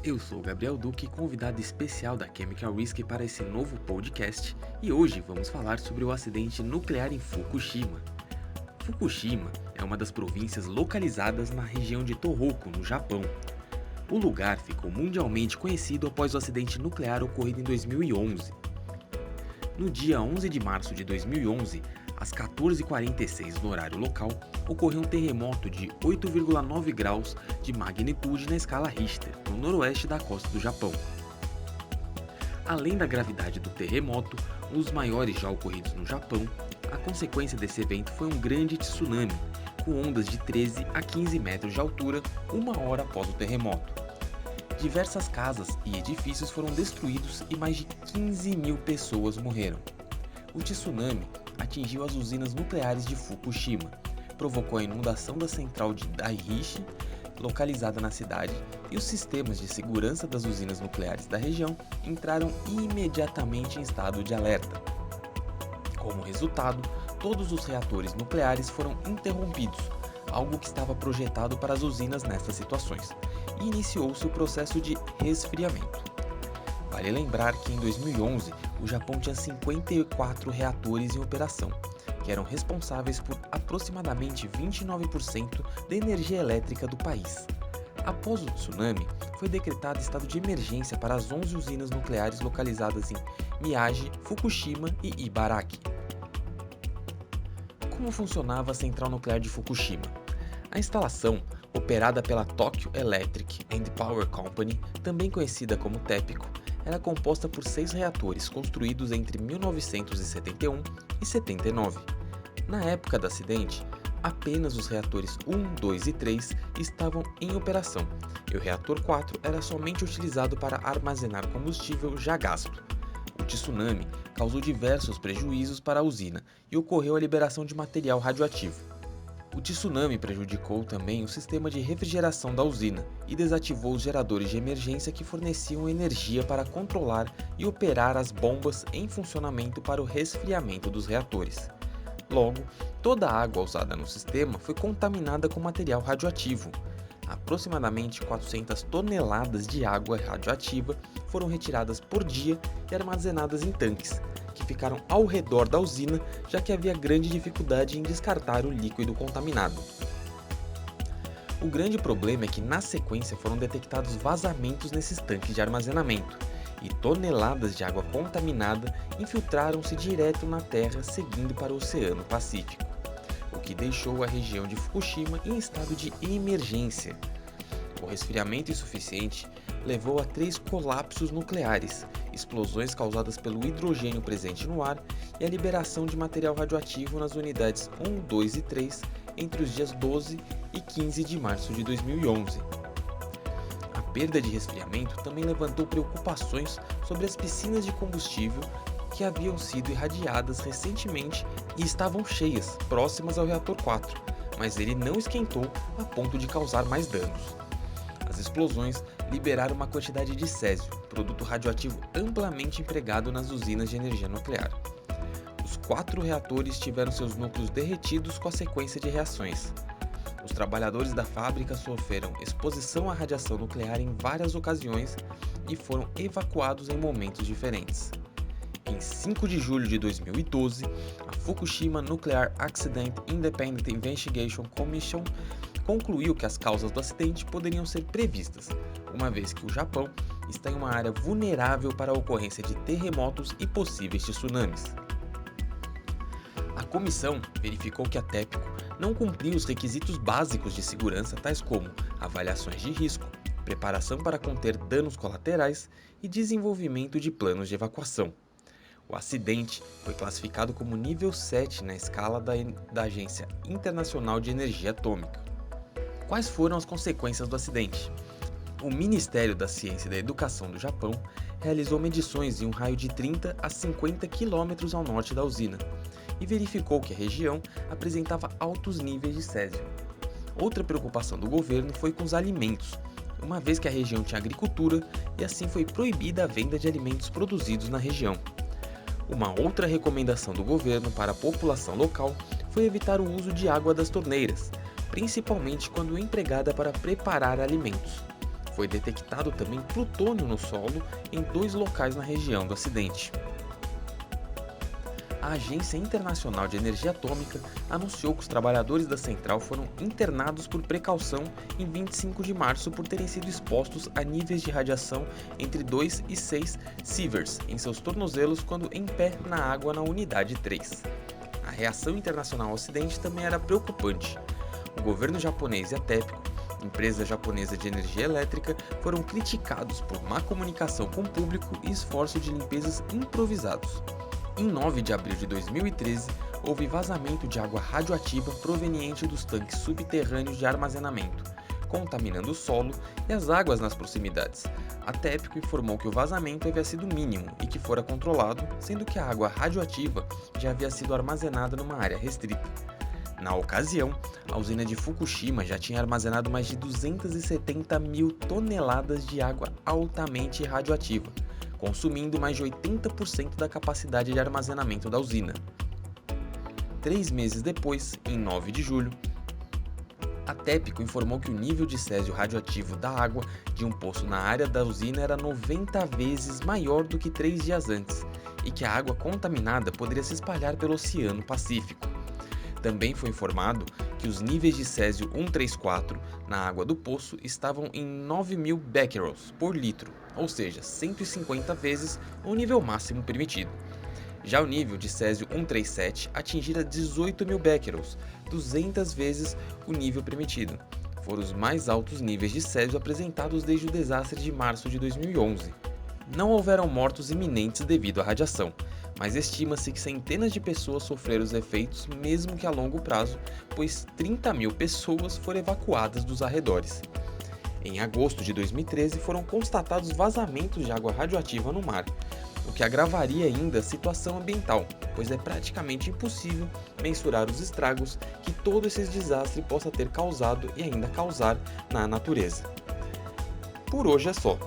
Eu sou o Gabriel Duque, convidado especial da Chemical Risk para esse novo podcast, e hoje vamos falar sobre o acidente nuclear em Fukushima. Fukushima é uma das províncias localizadas na região de Tohoku, no Japão. O lugar ficou mundialmente conhecido após o acidente nuclear ocorrido em 2011. No dia 11 de março de 2011, às 14h46 no horário local, ocorreu um terremoto de 8,9 graus de magnitude na escala Richter, no noroeste da costa do Japão. Além da gravidade do terremoto, um dos maiores já ocorridos no Japão, a consequência desse evento foi um grande tsunami, com ondas de 13 a 15 metros de altura, uma hora após o terremoto. Diversas casas e edifícios foram destruídos e mais de 15 mil pessoas morreram. O tsunami atingiu as usinas nucleares de Fukushima, provocou a inundação da central de Daiichi, localizada na cidade, e os sistemas de segurança das usinas nucleares da região entraram imediatamente em estado de alerta. Como resultado, todos os reatores nucleares foram interrompidos, algo que estava projetado para as usinas nessas situações, e iniciou-se o processo de resfriamento. Vale lembrar que em 2011 o Japão tinha 54 reatores em operação, que eram responsáveis por aproximadamente 29% da energia elétrica do país. Após o tsunami, foi decretado estado de emergência para as 11 usinas nucleares localizadas em Miyagi, Fukushima e Ibaraki. Como funcionava a central nuclear de Fukushima? A instalação, operada pela Tokyo Electric and Power Company, também conhecida como TEPCO, era composta por 6 reatores construídos entre 1971 e 79. Na época do acidente, apenas os reatores 1, 2 e 3 estavam em operação, e o reator 4 era somente utilizado para armazenar combustível já gasto. O tsunami causou diversos prejuízos para a usina e ocorreu a liberação de material radioativo. O tsunami prejudicou também o sistema de refrigeração da usina e desativou os geradores de emergência que forneciam energia para controlar e operar as bombas em funcionamento para o resfriamento dos reatores. Logo, toda a água usada no sistema foi contaminada com material radioativo. Aproximadamente 400 toneladas de água radioativa foram retiradas por dia e armazenadas em tanques, que ficaram ao redor da usina, já que havia grande dificuldade em descartar o líquido contaminado. O grande problema é que na sequência foram detectados vazamentos nesses tanques de armazenamento, e toneladas de água contaminada infiltraram-se direto na terra seguindo para o Oceano Pacífico, o que deixou a região de Fukushima em estado de emergência. O resfriamento insuficiente levou a 3 colapsos nucleares, explosões causadas pelo hidrogênio presente no ar e a liberação de material radioativo nas unidades 1, 2 e 3 entre os dias 12 e 15 de março de 2011. A perda de resfriamento também levantou preocupações sobre as piscinas de combustível que haviam sido irradiadas recentemente e estavam cheias, próximas ao reator 4, mas ele não esquentou a ponto de causar mais danos. As explosões liberaram uma quantidade de césio, produto radioativo amplamente empregado nas usinas de energia nuclear. Os 4 reatores tiveram seus núcleos derretidos com a sequência de reações. Os trabalhadores da fábrica sofreram exposição à radiação nuclear em várias ocasiões e foram evacuados em momentos diferentes. Em 5 de julho de 2012, a Fukushima Nuclear Accident Independent Investigation Commission concluiu que as causas do acidente poderiam ser previstas, uma vez que o Japão está em uma área vulnerável para a ocorrência de terremotos e possíveis tsunamis. A comissão verificou que a TEPCO não cumpria os requisitos básicos de segurança, tais como avaliações de risco, preparação para conter danos colaterais e desenvolvimento de planos de evacuação. O acidente foi classificado como nível 7 na escala da Agência Internacional de Energia Atômica. Quais foram as consequências do acidente? O Ministério da Ciência e da Educação do Japão realizou medições em um raio de 30 a 50 km ao norte da usina e verificou que a região apresentava altos níveis de césio. Outra preocupação do governo foi com os alimentos, uma vez que a região tinha agricultura e assim foi proibida a venda de alimentos produzidos na região. Uma outra recomendação do governo para a população local foi evitar o uso de água das torneiras, principalmente quando empregada para preparar alimentos. Foi detectado também plutônio no solo em 2 locais na região do acidente. A Agência Internacional de Energia Atômica anunciou que os trabalhadores da central foram internados por precaução em 25 de março por terem sido expostos a níveis de radiação entre 2 e 6 sieverts em seus tornozelos quando em pé na água na unidade 3. A reação internacional ao acidente também era preocupante. O governo japonês e a TEPCO, empresa japonesa de energia elétrica, foram criticados por má comunicação com o público e esforço de limpezas improvisados. Em 9 de abril de 2013, houve vazamento de água radioativa proveniente dos tanques subterrâneos de armazenamento, contaminando o solo e as águas nas proximidades. A TEPCO informou que o vazamento havia sido mínimo e que fora controlado, sendo que a água radioativa já havia sido armazenada numa área restrita. Na ocasião, a usina de Fukushima já tinha armazenado mais de 270 mil toneladas de água altamente radioativa, consumindo mais de 80% da capacidade de armazenamento da usina. 3 meses depois, em 9 de julho, a TEPCO informou que o nível de césio radioativo da água de um poço na área da usina era 90 vezes maior do que 3 dias antes e que a água contaminada poderia se espalhar pelo Oceano Pacífico. Também foi informado que os níveis de césio 134 na água do poço estavam em 9.000 becquerels por litro, ou seja, 150 vezes o nível máximo permitido. Já o nível de césio 137 atingira 18.000 becquerels, 200 vezes o nível permitido. Foram os mais altos níveis de césio apresentados desde o desastre de março de 2011. Não houveram mortos iminentes devido à radiação, mas estima-se que centenas de pessoas sofreram os efeitos mesmo que a longo prazo, pois 30.000 pessoas foram evacuadas dos arredores. Em agosto de 2013 foram constatados vazamentos de água radioativa no mar, o que agravaria ainda a situação ambiental, pois é praticamente impossível mensurar os estragos que todo esse desastre possa ter causado e ainda causar na natureza. Por hoje é só.